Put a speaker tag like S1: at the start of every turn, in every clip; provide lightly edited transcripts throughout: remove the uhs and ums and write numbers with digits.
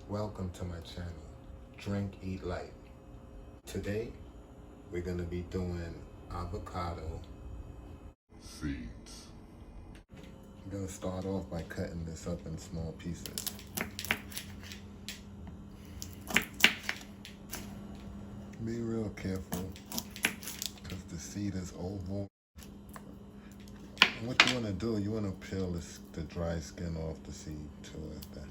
S1: Welcome to my channel, Drink, Eat, Lite. Today, we're going to be doing avocado seeds. I'm going to start off by cutting this up in small pieces. Be real careful because the seed is oval. And what you want to do, you want to peel the dry skin off the seed too, like that.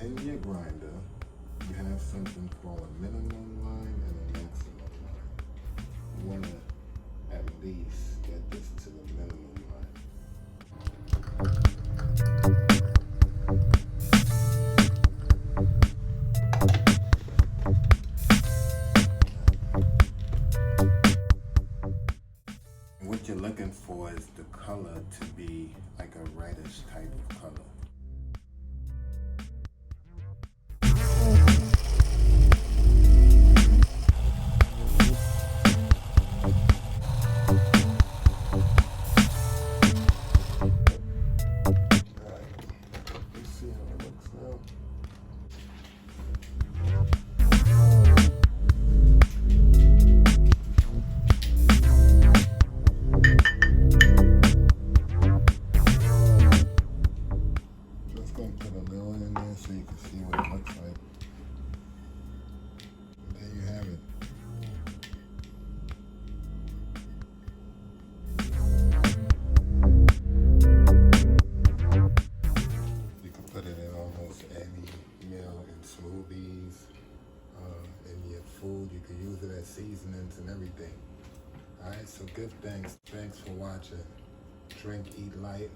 S1: In your grinder, you have something called a minimum line and a maximum line. You want to at least get this to the minimum line. What you're looking for is the color to be like a reddish type of color. So you can see what it looks like. There you have it. You can put it in almost any meal, in smoothies, in your food. You can use it as seasonings and everything. Alright, so good thanks. Thanks for watching. Drink, Eat, Lite.